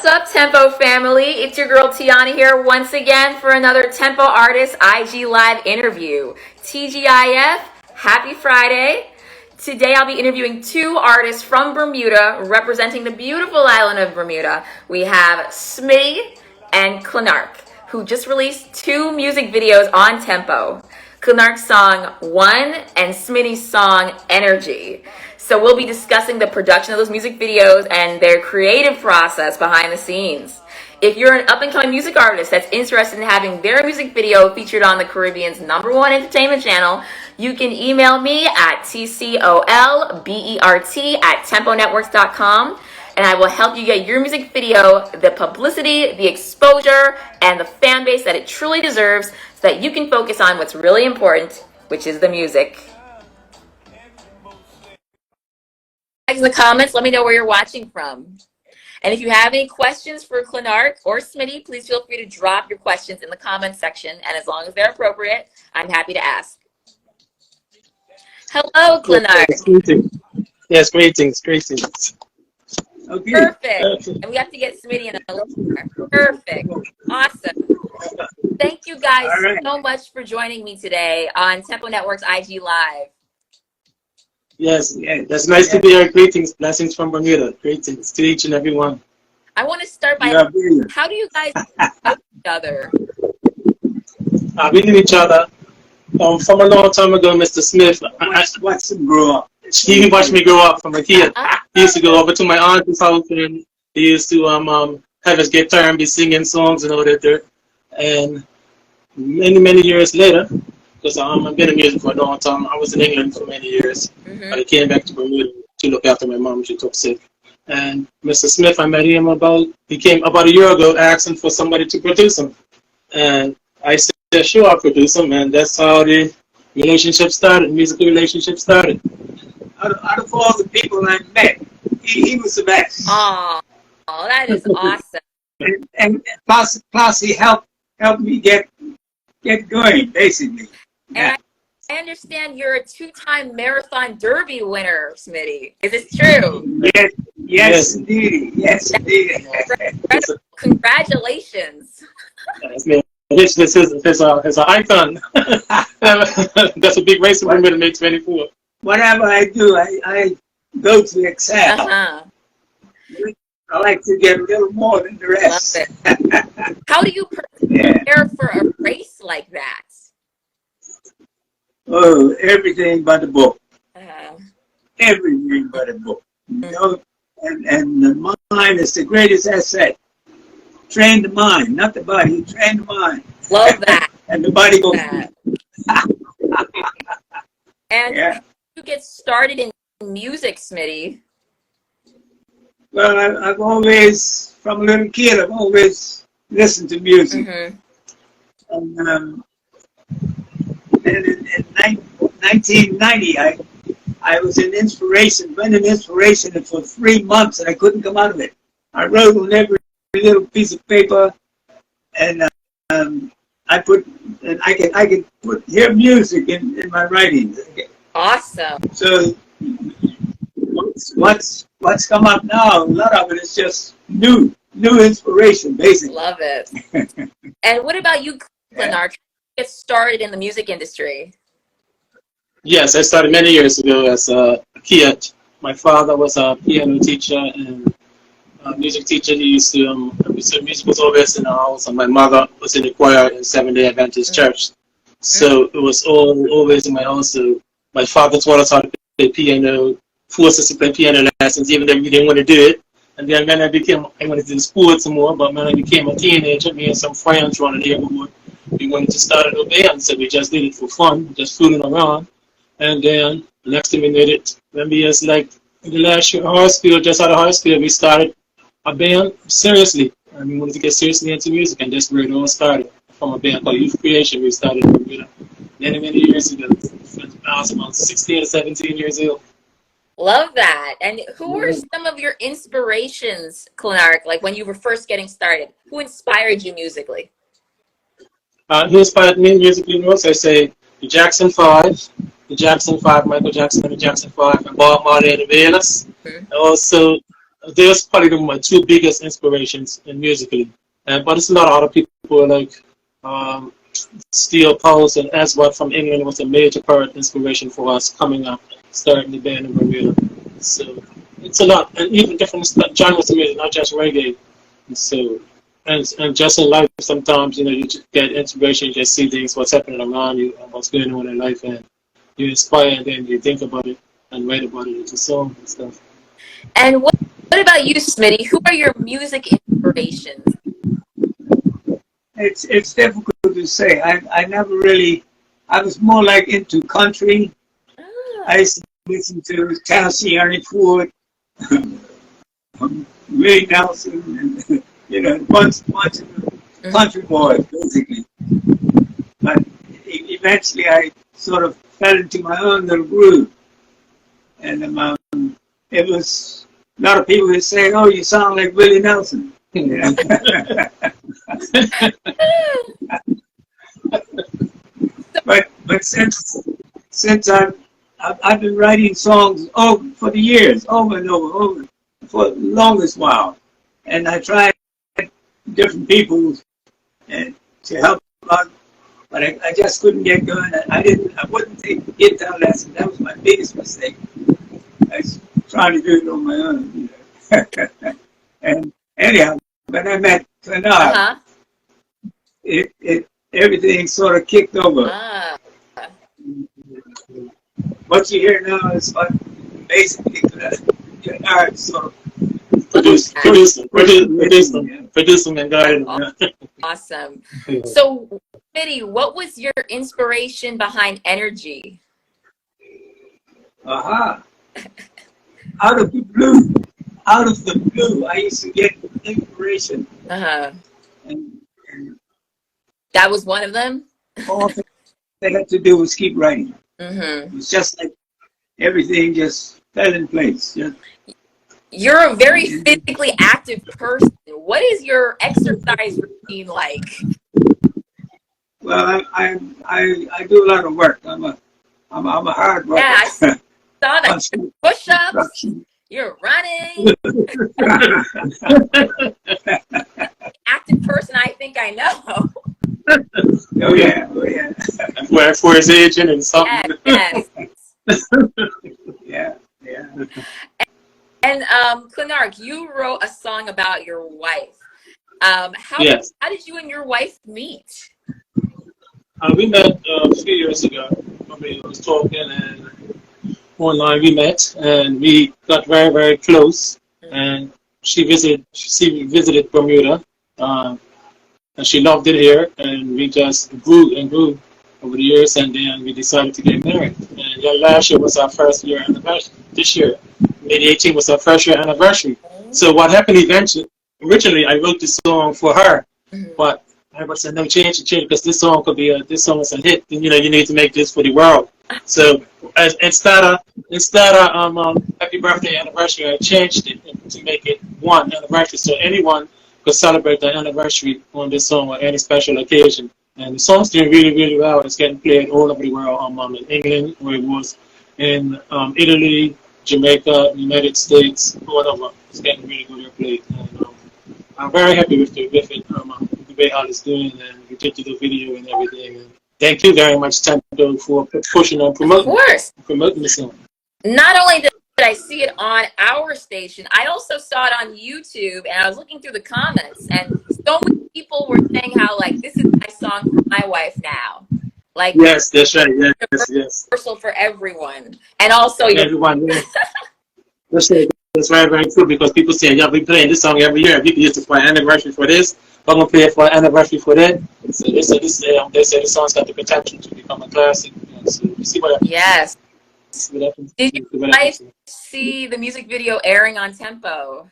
What's up, Tempo family? It's your girl Tiana here once again for another Tempo Artist IG Live interview. TGIF, happy Friday. Today I'll be interviewing two artists from Bermuda representing the beautiful island of Bermuda. We have Smitty and Clinark, who just released two music videos on Tempo. Clinark's song One and Smitty's song Energy. So we'll be discussing the production of those music videos and their creative process behind the scenes. If you're an up-and-coming music artist that's interested in having their music video featured on the Caribbean's #1 entertainment channel, you can email me at tcolbert@temponetworks.com, and I will help you get your music video the publicity, the exposure, and the fan base that it truly deserves so that you can focus on what's really important, which is the music. In the comments, let me know where you're watching from. And if you have any questions for Clinark or Smitty, please feel free to drop your questions in the comments section. And as long as they're appropriate, I'm happy to ask. Hello, Clinark. Yes, greetings. Okay. Perfect. And we have to get Smitty in a little more. Perfect. Awesome. Thank you guys so much for joining me today on Tempo Network's IG Live. Yes, that's nice to be here. Greetings, blessings from Bermuda. Greetings to each and every one. I want to start by how do you guys know each other? We knew each other from a long time ago, Mr. Smith. Watch him grow up. He watched me grow up from a kid. He used to go over to my aunt's house and he used to have his guitar and be singing songs and all that there. And many years later, because I've been in music for a long time. I was in England for many years. But I came back to Bermuda to look after my mom. She took sick. And Mr. Smith, I met him he came about a year ago asking for somebody to produce him. And I said, sure, I'll produce him. And that's how the relationship started, musical relationship started. Out of all the people I met, he was the best. Oh, that is awesome. And plus he helped me get going, basically. And I understand you're a 2-time Marathon Derby winner, Smitty. Is this true? Yes, indeed. Yes, indeed. Congratulations. This is an icon. That's a big race for me to make 24. Whatever I do, I go to excel. I like to get a little more than the rest. Love it. How do you prepare for a race like that? Oh, everything but the book. Everything but the book. You know, and the mind is the greatest asset. Train the mind, not the body. Train the mind. Love that. And the body goes. And how did you get started in music, Smitty? Well, I've always, from a little kid, I've always listened to music. And in 1990, I was in Inspiration, went in Inspiration for 3 months, and I couldn't come out of it. I wrote on every little piece of paper, and I could hear music in my writings. Awesome. So what's come up now? A lot of it is just new inspiration, basically. Love it. And what about you, Clinark? Get started in the music industry? Yes, I started many years ago as a kid. My father was a piano teacher and a music teacher. He used to, so music was always in the house, and my mother was in the choir in Seventh-day Adventist Church. So it was always in my house. So my father taught us how to play piano, forced us to play piano lessons, even though we didn't want to do it. And then when I wanted to do sports more, but when I became a teenager, me and some friends around the neighborhood, we wanted to start a band, so we just did it for fun, just fooling around. And then the next thing we did it, when we was like in the last year of high school, just out of high school, we started a band seriously. And we wanted to get seriously into music, and that's where it all started. From a band called Youth Creation, we started many years ago. I was about 16 or 17 years old. Love that. And who were some of your inspirations, Clinark, like when you were first getting started? Who inspired you musically? Who inspired me musically most? I say the Jackson 5, Michael Jackson and the Jackson 5, and Bob Marley and the Wailers. Also There's probably my two biggest inspirations in musically. But it's a lot of other people like um, Steel Pulse and Aswad from England was a major part inspiration for us coming up, starting the band in Bermuda. So it's a lot, and even different genres of music, not just reggae. So and just in life, sometimes you just get inspiration, you just see things, what's happening around you, and what's going on in life, and you inspire, and then you think about it and write about it into songs and stuff. And what about you, Smitty? Who are your music inspirations? It's difficult to say. I never really. I was more like into country. I used to listen to Tennessee Ernie Ford, Willie Nelson, and bunch of country boys, basically. But eventually, I sort of fell into my own little groove, and it was a lot of people would say, "Oh, you sound like Willie Nelson." But since I've been writing songs for the years, over and over for the longest while, and I tried different people and to help out, but I just couldn't get going. I wouldn't take guitar lessons. That was my biggest mistake. I was trying to do it on my own, And anyhow, when I met Clinark, everything sort of kicked over. What you hear now is what basically Clinark sort of produce them and guide them. Awesome. So, Smitty, what was your inspiration behind Energy? Out of the blue, I used to get inspiration. And that was one of them? All they had to do was keep writing. It was just like everything just fell in place. You're a very physically active person. What is your exercise routine like? Well, I do a lot of work. I'm a hard worker. Yeah, I saw that. Push-ups. You're running. Active person, I think I know. Oh yeah. For his agent and something. Yes. Yeah. And Clinark, you wrote a song about your wife. How did you and your wife meet? We met a few years ago. I was talking and online we met, and we got very, very close. And she visited Bermuda, and she loved it here. And we just grew and grew over the years, and then we decided to get married. And last year was our first year anniversary. This year, May 18 was our first year anniversary. So what happened originally I wrote this song for her, but I was saying no, change because this song is a hit. And, you need to make this for the world. So instead of happy birthday anniversary, I changed it to make it one anniversary, so anyone could celebrate their anniversary on this song or any special occasion. And the song's doing really, really well. It's getting played all over the world. In England, where it was in Italy, Jamaica, United States, all over. It's getting really good airplay. And I'm very happy with it, the way how it's doing, and we did the video and everything. And thank you very much, Tempo, for pushing and promoting the song. Not only did I see it on our station, I also saw it on YouTube, and I was looking through the comments, and so many people were saying how, like, this is my song for my wife now. Like, yes, that's right. Yes. Universal for everyone, and also everyone. Yeah. That's very, very true, because people say, "Yeah, we playing this song every year. People used to play anniversary for this. I'm gonna play it for anniversary for that." So they say the song's got the potential to become a classic. So you see what happens. Yes. Did you guys see the music video airing on Tempo?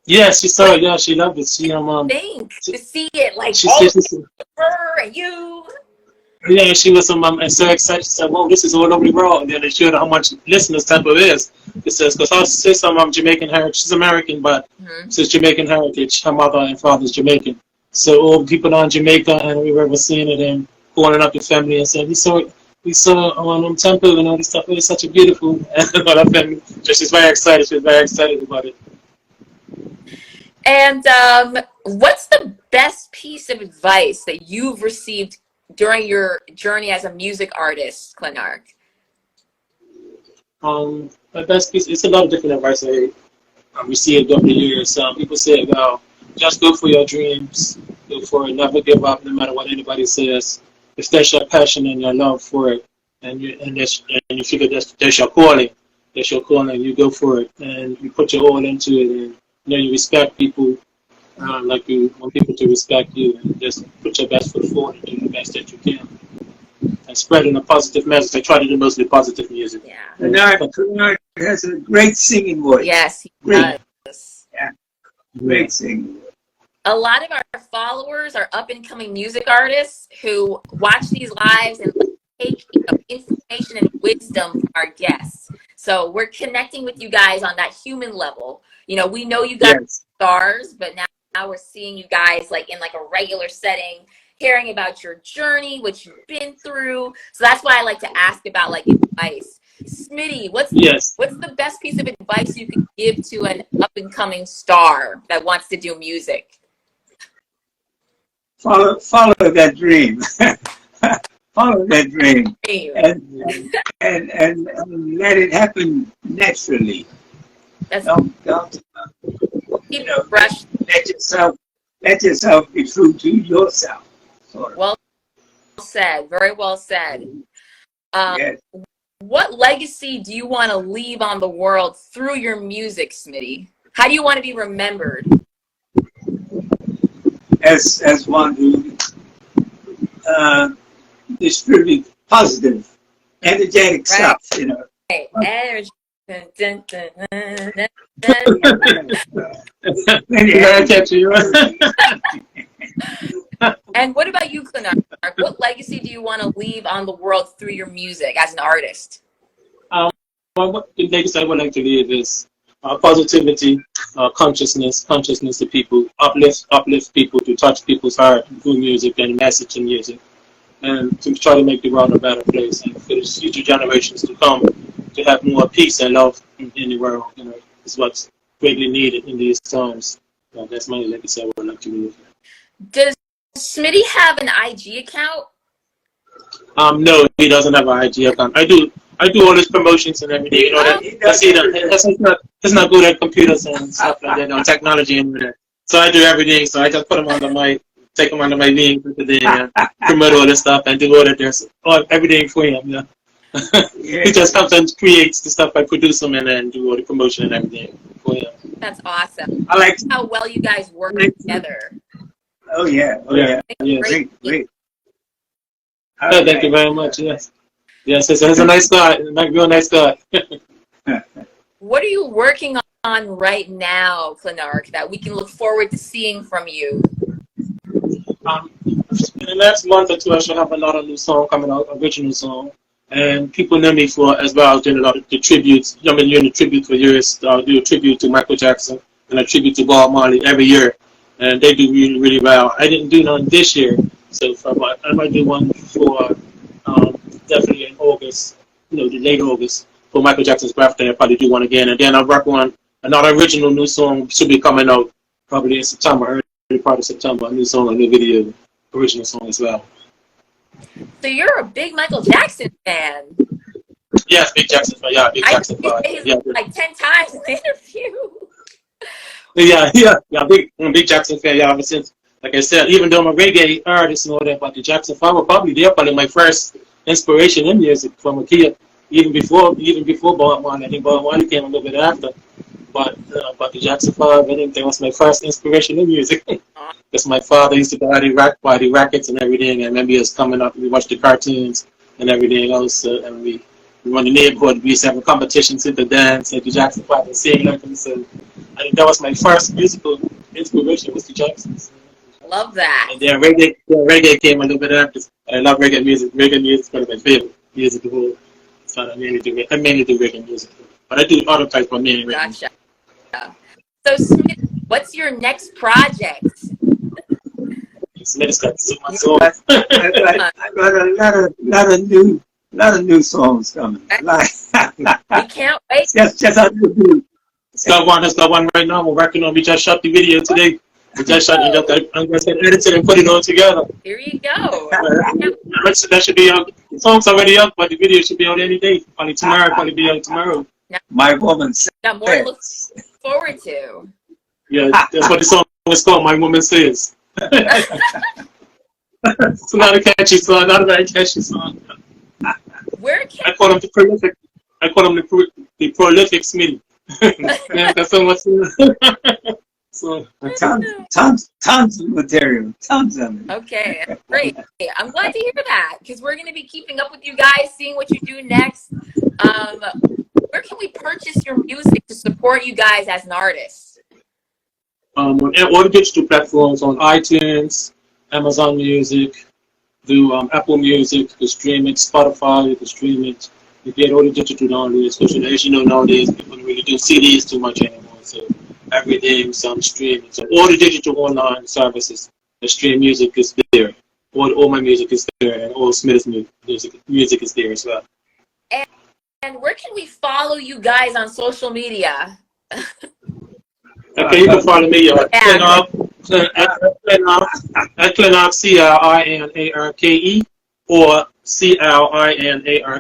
Yes, she saw it. Yeah, she loved it. She to see it like her and you. Yeah, she was so excited. She said, "Whoa, this is all over the world." And then they showed her how much listeners Tempo is. It says, because her sister, Jamaican heritage. She's American, but she's Jamaican heritage. Her mother and father is Jamaican. So all people on Jamaica, and we were seeing it and calling up the family and said, we saw on Tempo and all this stuff. It was such a beautiful and all our family. So she's very excited. She's very excited about it. And what's the best piece of advice that you've received during your journey as a music artist, Clinark? My best piece, it's a lot of different advice I received over the years. People say, well, just go for your dreams, go for it, never give up no matter what anybody says. If that's your passion and your love for it, and you figure that's your calling, you go for it, and you put your all into it, and you respect people, like you want people to respect you, and just put your best foot forward and do the best that you can. And spreading a positive message. I try to do mostly positive music. Yeah. Clinark has a great singing voice. Yes, he Great. does. Yeah. Great singing voice. A lot of our followers are up-and-coming music artists who watch these lives and take information and wisdom from our guests. So we're connecting with you guys on that human level. We know you guys are stars, but now we're seeing you guys like in like a regular setting, hearing about your journey, what you've been through. So that's why I like to ask about like advice. Smitty, what's the best piece of advice you could give to an up-and-coming star that wants to do music? Follow that dream. Follow that dream, and let it happen naturally. Don't Brush. Let yourself be true to yourself. Sort of. Well said. Very well said. Yes. What legacy do you want to leave on the world through your music, Smitty? How do you want to be remembered? As one who distributes positive, energetic stuff, Right. Energy. Dun, dun, dun, dun, And what about you, Clinark? What legacy do you want to leave on the world through your music as an artist? What the legacy I would like to leave is positivity, consciousness to people, uplift people, to touch people's heart through music and message in music, and to try to make the world a better place, and for the future generations to come, to have more peace and love in the world. Is what's greatly needed in these times. That's my legacy I would like to leave. Does Smitty have an IG account? No, he doesn't have an IG account. I do all his promotions and everything. That's not good at computers and stuff like that, technology and that. So I do everything. So I just put him take him under my wing for the day, and promote all the stuff and do everything for him. Yeah. He just comes and creates the stuff. I produce them and then do all the promotion and everything for him. That's awesome. I like how well you guys work together. Oh yeah. Yes. Great. Thank you very much. Yes, it's a nice start. Real nice start. What are you working on right now, Clinark, that we can look forward to seeing from you? In the next month or two, I should have another new song coming out, original song. And people know me for, as well, doing a lot of the tributes. I've been doing a tribute for years. I'll do a tribute to Michael Jackson and a tribute to Bob Marley every year. And they do really, really well. I didn't do none this year, so I might do one for definitely in August, the late August, for Michael Jackson's birthday. I'll probably do one again. And then I'll work on another original new song, should be coming out probably in September, early part of September, a new song, a new video, original song as well. So you're a big Michael Jackson fan. Yes, big Jackson fan. Yeah, big Jackson fan. Yeah, like 10 times in the interview. Yeah, big Jackson fan. Yeah, ever since, like I said, even though I'm a reggae artist and all that, but the Jackson 5 were probably my first inspiration in music from a kid. Even before Bob Marley. I think Bob Marley came a little bit after. But the Jackson 5, I think that was my first inspiration in music. Because my father used to buy the rackets and everything, and maybe us coming up, we watched the cartoons and everything else, and we run the neighborhood. We used to have a competition to the dance at the Jackson 5 and sing like them. So I think that was my first musical inspiration, was the Jacksons. Love that. And then reggae came a little bit after. I love reggae music. Reggae music is one of my favorite music of all. So I mainly do reggae music. But I do other types, but mainly reggae. Gotcha. So Smith, what's your next project? Smith's got so much soul. I got a lot of new songs coming. We can't wait. Just under the blue. It's got one right now. We're working on. We just shot the video today. We just shot it. I'm going to edit it and put it all together. Here you go. That should be out. The song's already up, but the video should be out any day. Probably tomorrow. Probably be out tomorrow. My woman says. Got more to look forward to. Yeah, that's what the song is called. My woman says. It's not a catchy song. Not a very catchy song. Where can I call him the prolific. I call him the prolific Smitty. Yeah, that's so much. So Tons of material, tons of it. Okay, great. I'm glad to hear that because we're going to be keeping up with you guys, seeing what you do next. Where can we purchase your music to support you guys as an artist? On all the digital platforms, on iTunes, Amazon Music, Apple Music, you can stream it, Spotify, you can stream it. You get all the digital downloads, especially as you know nowadays, people don't really do CDs too much anymore. So everything's streaming. So all the digital online services, the stream music is there. All my music is there, and all Smitty's music is there as well. And where can we follow you guys on social media? Okay, you can follow me at Clinark, Clinarke, or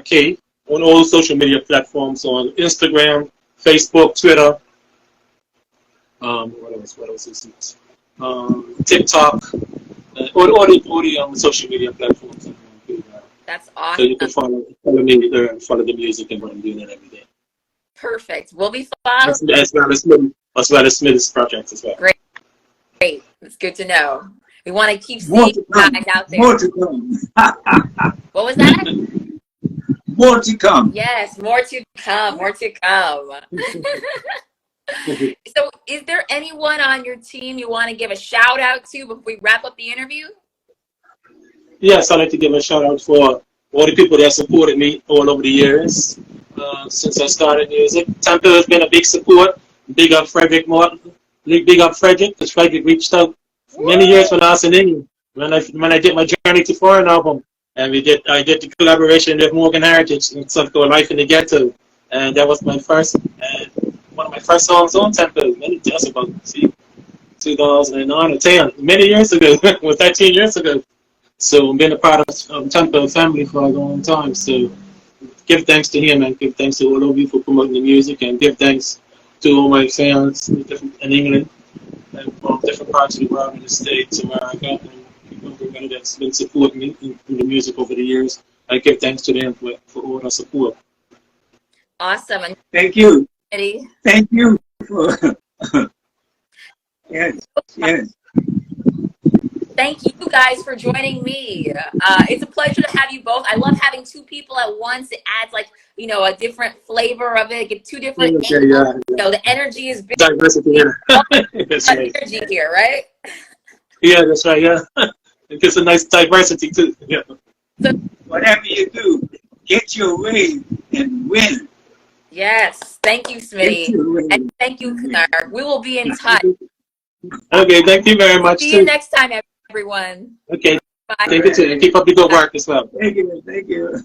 Clinark on all social media platforms, on Instagram, Facebook, Twitter, what else is it? TikTok, all the social media platforms. That's awesome. So you can follow me there and follow the music and what I'm doing every day. Perfect. We'll be following. As well as Smitty's projects as well. Great. It's good to know. We want to keep seeing you guys out there. More to come. What was that? More to come. Yes, more to come. More to come. So, is there anyone on your team you want to give a shout out to before we wrap up the interview? Yes, I'd like to give a shout out for all the people that supported me all over the years since I started music. Tampa has been a big support. Big up Frederick Martin. Big up Frederick, because Frederick reached out many years when I was in England. When I did my Journey to Foreign album, and I did the collaboration with Morgan Heritage and something called Life in the Ghetto, and that was my first one of my first songs on Tempo. That's about 2009 or 10, many years ago, 13 years ago. So I've been a part of Tempo family for a long time. So give thanks to him and give thanks to all of you for promoting the music, and give thanks to all my fans in England and from different parts of the world, in the States, America, and everybody that's been supporting me in the music over the years. I give thanks to them for all the support. Awesome. And thank you. Eddie. Thank you for yes. Thank you guys for joining me. It's a pleasure to have you both. I love having two people at once. It adds a different flavor of it. Get two different angles. Yeah. The energy is big. Diversity, yeah. That's right. Energy here, right? Yeah, that's right, yeah. It gives a nice diversity too. Yeah. So, whatever you do, get your way and win. Yes. Thank you, Smitty. And thank you, Clinark. We will be in touch. Okay, thank you very much. See you next time, everyone. Okay. Bye. Thank you too. And keep up the good work as well. Thank you. Okay, thank you.